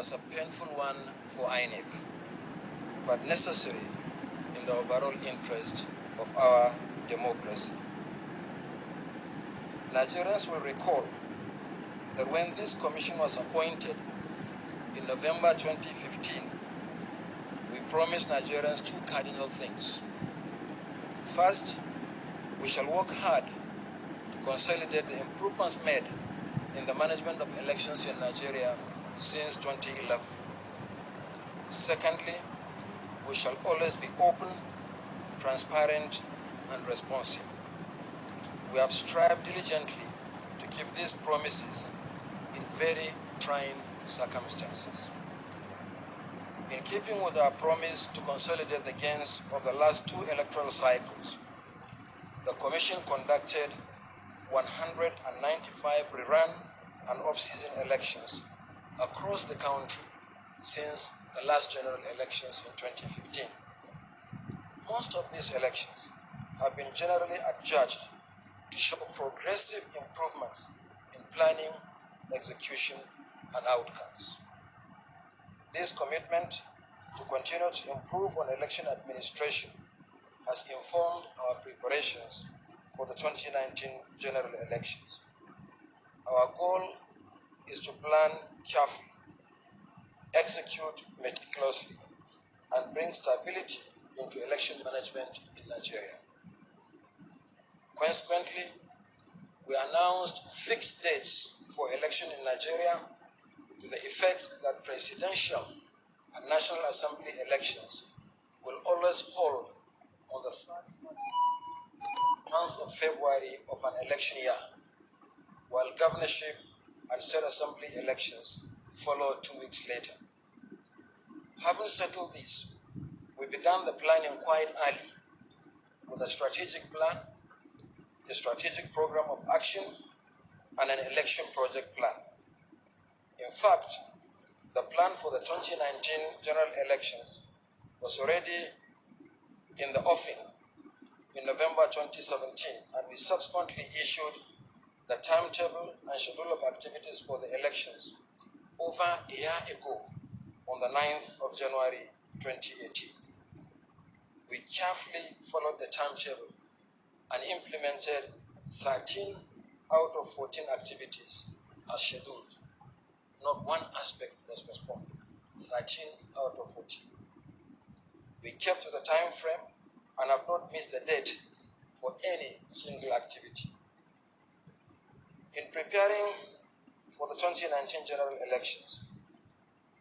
was a painful one for INEC, but necessary in the overall interest of our democracy. Nigerians will recall that when this commission was appointed in November 2015, we promised Nigerians two cardinal things. First, we shall work hard to consolidate the improvements made in the management of elections in Nigeria since 2011. Secondly, we shall always be open, transparent, and responsive. We have strived diligently to keep these promises in very trying circumstances. In keeping with our promise to consolidate the gains of the last two electoral cycles, the Commission conducted 195 rerun and off-season elections across the country since the last general elections in 2015. Most of these elections have been generally adjudged to show progressive improvements in planning, execution, and outcomes. This commitment to continue to improve on election administration has informed our preparations for the 2019 general elections. Our goal is to plan carefully, execute meticulously, and bring stability into election management in Nigeria. Consequently, we announced fixed dates for election in Nigeria to the effect that presidential and National Assembly elections will always hold on the third month of February of an election year, while governorship and state assembly elections follow 2 weeks later. Having settled this, we began the planning quite early with a strategic plan, a strategic program of action, and an election project plan. In fact, the plan for the 2019 general elections was already in the offing in November 2017, and we subsequently issued the timetable and schedule of activities for the elections over a year ago on the 9th of January 2018. We carefully followed the timetable and implemented 13 out of 14 activities as scheduled. Not one aspect was postponed. 13 out of 14. We kept to the time frame and have not missed the date for any single activity. In preparing for the 2019 general elections,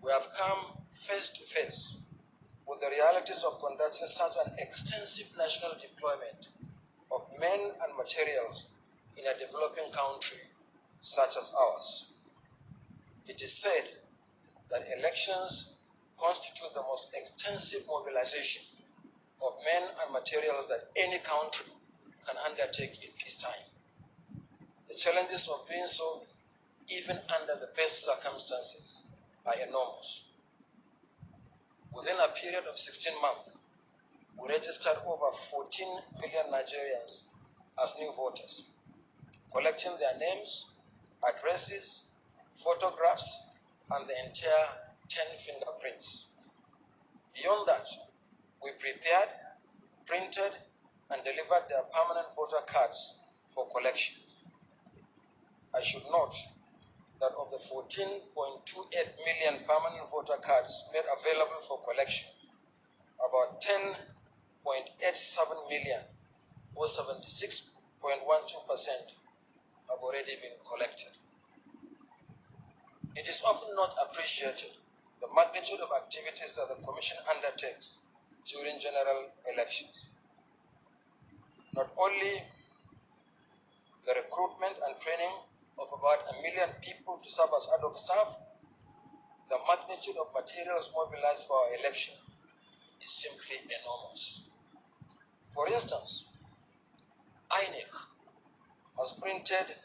we have come face to face with the realities of conducting such an extensive national deployment of men and materials in a developing country such as ours. It is said that elections constitute the most extensive mobilization of men and materials that any country can undertake in peacetime. The challenges of doing so, even under the best circumstances, are enormous. Within a period of 16 months, we registered over 14 million Nigerians as new voters, collecting their names, addresses, photographs, and the entire 10 fingerprints. Beyond that, we prepared, printed, and delivered their permanent voter cards for collection. I should note that of the 14.28 million permanent voter cards made available for collection, about 10.87 million, or 76.12%, have already been collected. It is often not appreciated the magnitude of activities that the Commission undertakes during general elections. Not only the recruitment and training of about 1 million people to serve as ad hoc staff, the magnitude of materials mobilized for our election is simply enormous. For instance, INEC has printed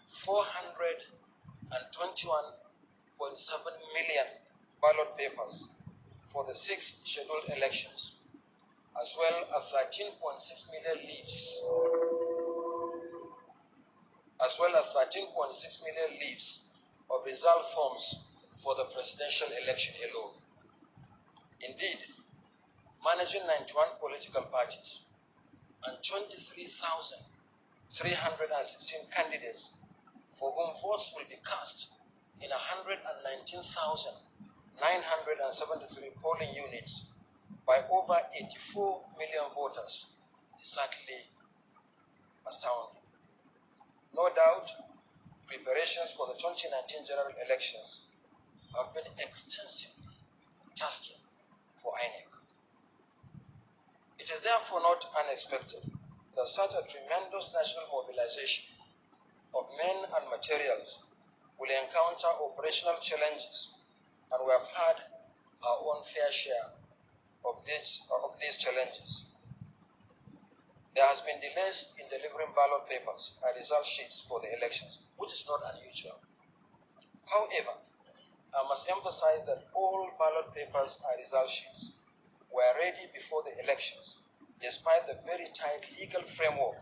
421.7 million ballot papers for the 6 scheduled elections, as well as 13.6 million leaves of result forms for the presidential election alone. Indeed, managing 91 political parties and 23,316 candidates for whom votes will be cast in 119,973 polling units by over 84 million voters is certainly astounding. No doubt, preparations for the 2019 general elections have been extensively tasking for INEC. It is therefore not unexpected that such a tremendous national mobilization of men and materials will encounter operational challenges, and we have had our own fair share of these challenges. There has been delays in delivering ballot papers and result sheets for the elections, which is not unusual. However, I must emphasize that all ballot papers and result sheets were ready before the elections, despite the very tight legal framework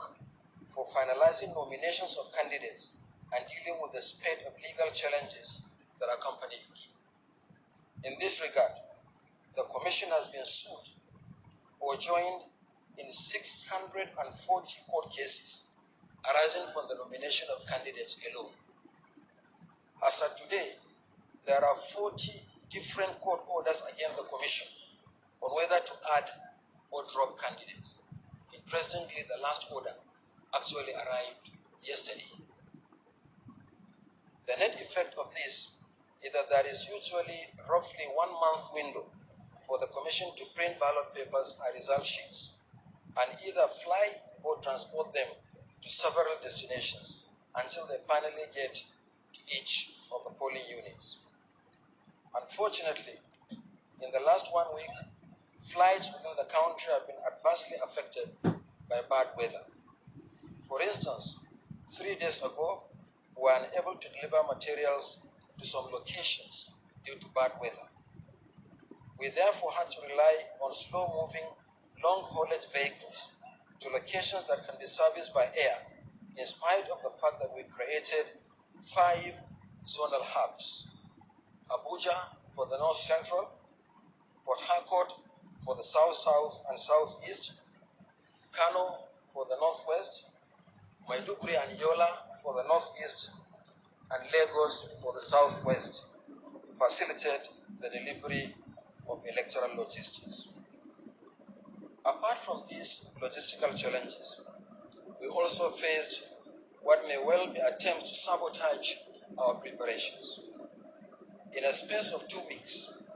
for finalizing nominations of candidates and dealing with the spate of legal challenges that accompany it. In this regard, the Commission has been sued or joined in 640 court cases arising from the nomination of candidates alone. As of today, there are 40 different court orders against the Commission on whether to add or drop candidates. Interestingly, the last order actually arrived yesterday. The net effect of this is that there is usually roughly 1 month window for the Commission to print ballot papers and result sheets and either fly or transport them to several destinations until they finally get to each of the polling units. Unfortunately, in the last 1 week, flights within the country have been adversely affected by bad weather. For instance, 3 days ago, we were unable to deliver materials to some locations due to bad weather. We therefore had to rely on slow-moving, long-haulage vehicles to locations that can be serviced by air, in spite of the fact that we created 5 zonal hubs: Abuja for the North Central, Port Harcourt for the South-South and Southeast, Kano for the Northwest, Maiduguri and Yola for the Northeast, and Lagos for the Southwest, to facilitate the delivery of electoral logistics. Apart from these logistical challenges, we also faced what may well be attempts to sabotage our preparations. In a space of 2 weeks,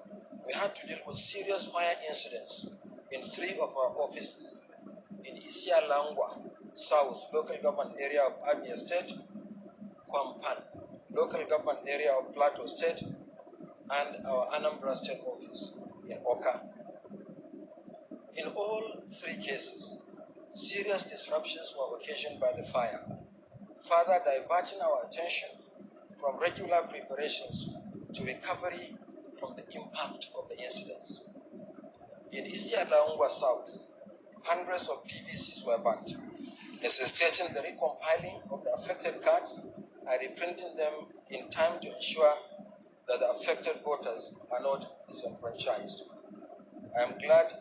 we had to deal with serious fire incidents in 3 of our offices: in Isia Langwa South local government area of Abia State, Kwampan local government area of Plateau State, and our Anambra State office in Oka. In all 3 cases, serious disruptions were occasioned by the fire, further diverting our attention from regular preparations to recovery from the impact of the incidents. In Isia Laungwa South, hundreds of PVCs were burnt, necessitating the recompiling of the affected cards and reprinting them in time to ensure that the affected voters are not disenfranchised. I am glad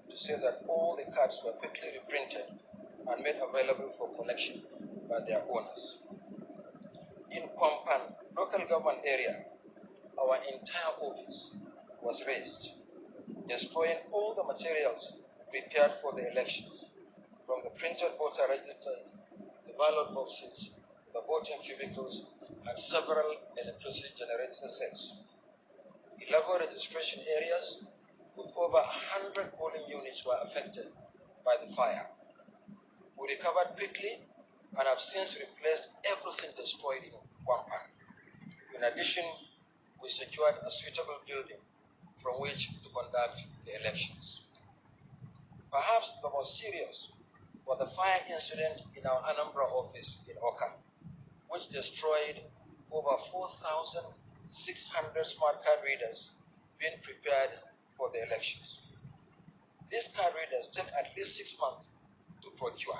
to say that all the cards were quickly reprinted and made available for collection by their owners. In Kwampan local government area, our entire office was razed, destroying all the materials prepared for the elections, from the printed voter registers, the ballot boxes, the voting cubicles, and several electricity generating sets. 11 registration areas with over 100 polling units were affected by the fire. We recovered quickly and have since replaced everything destroyed in Kwampan. In addition, we secured a suitable building from which to conduct the elections. Perhaps the most serious was the fire incident in our Anambra office in Oka, which destroyed over 4,600 smart card readers being prepared for the elections. These card readers take at least 6 months to procure.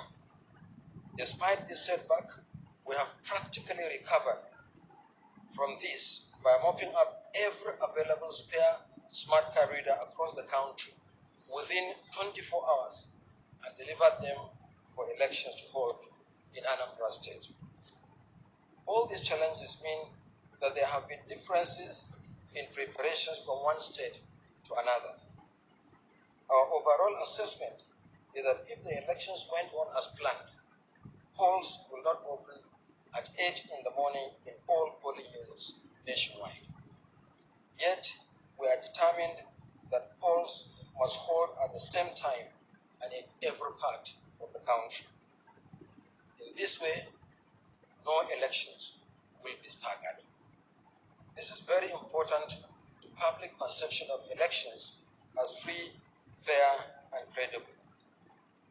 Despite this setback, we have practically recovered from this by mopping up every available spare smart card reader across the country within 24 hours and delivered them for elections to hold in Anambra State. All these challenges mean that there have been differences in preparations from one state to another. Our overall assessment is that if the elections went on as planned, polls will not open at 8 in the morning in all polling units nationwide. Yet, we are determined that polls must hold at the same time and in every part of the country. In this way, no elections will be staggered. This is very important to public perception of elections as free, fair, and credible.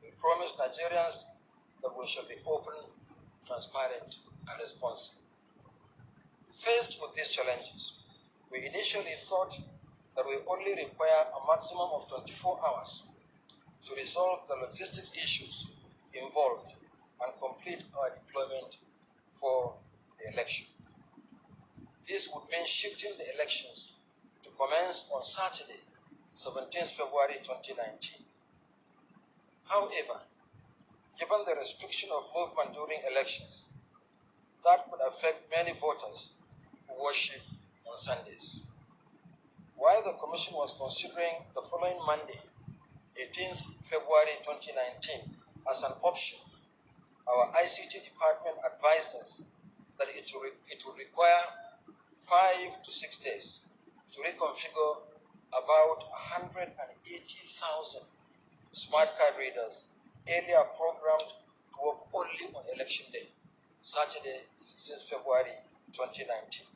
We promise Nigerians that we shall be open, transparent, and responsive. Faced with these challenges, we initially thought that we only require a maximum of 24 hours to resolve the logistics issues involved and complete our deployment for the election. This would mean shifting the elections to commence on Saturday, 17th February 2019. However, given the restriction of movement during elections, that could affect many voters who worship on Sundays. While the Commission was considering the following Monday, 18th February 2019, as an option, our ICT department advised us that it would require 5 to 6 days to reconfigure about 180,000 smart card readers earlier programmed to work only on election day, Saturday, 16th February 2019.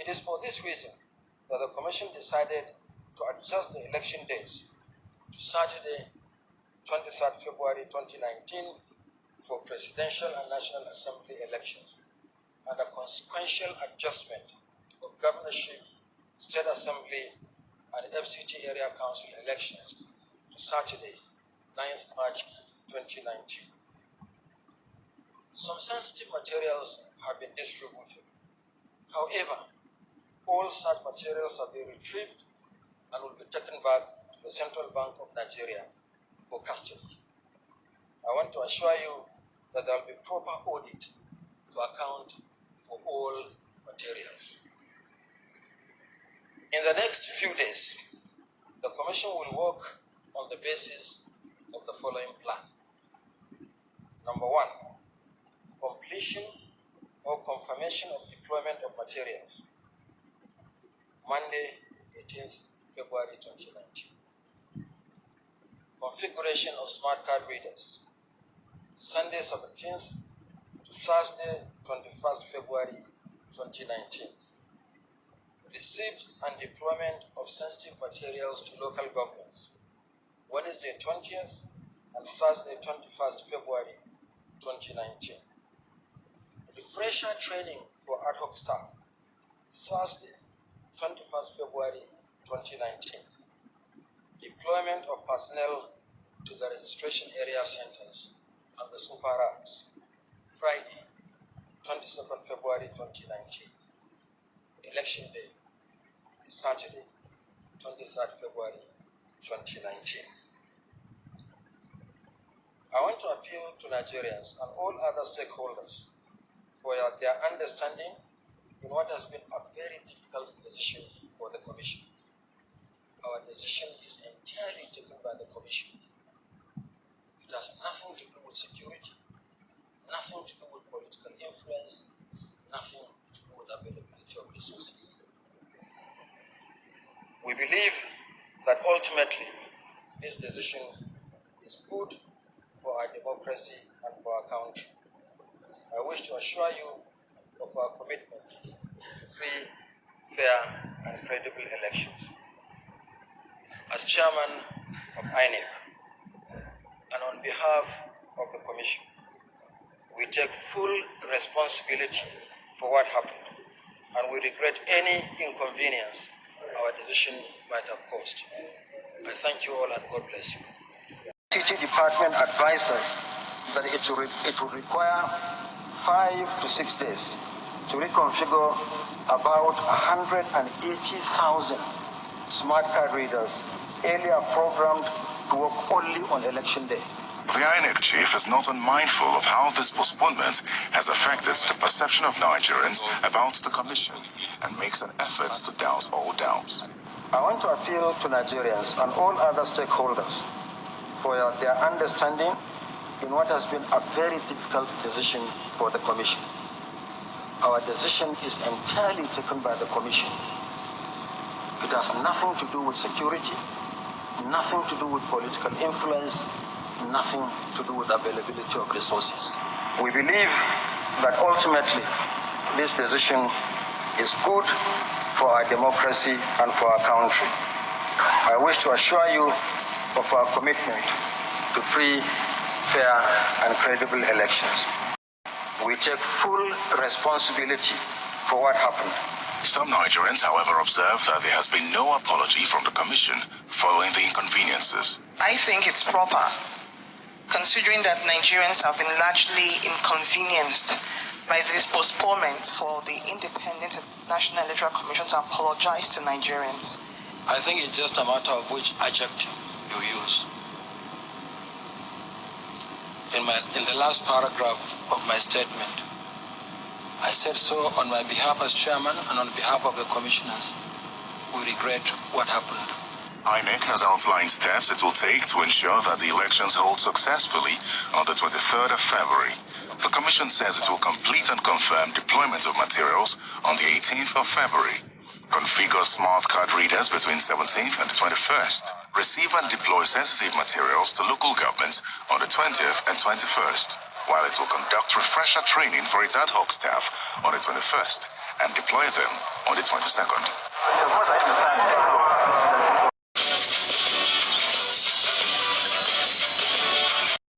It is for this reason that the Commission decided to adjust the election dates to Saturday, 23rd February 2019 for presidential and National Assembly elections, and a consequential adjustment of governorship, state assembly, and FCT area council elections to Saturday, 9th March 2019. Some sensitive materials have been distributed. However, all such materials have been retrieved and will be taken back to the Central Bank of Nigeria for custody. I want to assure you that there will be proper audit to account for all materials. In the next few days, the Commission will work on the basis of the following plan. Number 1, completion or confirmation of deployment of materials. Monday, 18th February 2019. Configuration of smart card readers. Sunday, 17th to Thursday, 21st February 2019. Receipt and deployment of sensitive materials to local governments. Wednesday, 20th and Thursday, 21st February 2019. Refresher training for ad hoc staff. Thursday, 21st February 2019. Deployment of personnel to the registration area centers and the super racks. Friday, 22nd February 2019. Election day is Saturday, 23rd February 2019. I want to appeal to Nigerians and all other stakeholders for their understanding in what has been a very difficult decision for the Commission. Our decision is entirely taken by the Commission. It has nothing to do with security, nothing to do with political influence, nothing to do with availability of resources. We believe that ultimately this decision is good for our democracy and for our country. I wish to assure you of our commitment to free, fair, and credible elections. As chairman of INEC, and on behalf of the Commission, we take full responsibility for what happened, and we regret any inconvenience our decision might have caused. I thank you all and God bless you. The ICT department advised us that it would require 5 to 6 days to reconfigure about 180,000 smart card readers earlier programmed to work only on election day. The INEC chief is not unmindful of how this postponement has affected the perception of Nigerians about the commission and makes an effort to douse all doubts. I want to appeal to Nigerians and all other stakeholders for their understanding in what has been a very difficult decision for the Commission. Our decision is entirely taken by the Commission. It has nothing to do with security, nothing to do with political influence, nothing to do with availability of resources. We believe that ultimately this decision is good for our democracy and for our country. I wish to assure you of our commitment to free, fair, and credible elections. We take full responsibility for what happened. Some Nigerians, however, observe that there has been no apology from the Commission following the inconveniences. I think it's proper, considering that Nigerians have been largely inconvenienced by this postponement, for the Independent National Electoral Commission to apologize to Nigerians. I think it's just a matter of which adjective you use. In the last paragraph of my statement, I said so on my behalf as chairman and on behalf of the commissioners. We regret what happened. INEC has outlined steps it will take to ensure that the elections hold successfully on the 23rd of February. The Commission says it will complete and confirm deployment of materials on the 18th of February, configure smart card readers between 17th and 21st, receive and deploy sensitive materials to local governments on the 20th and 21st, while it will conduct refresher training for its ad hoc staff on the 21st and deploy them on the 22nd.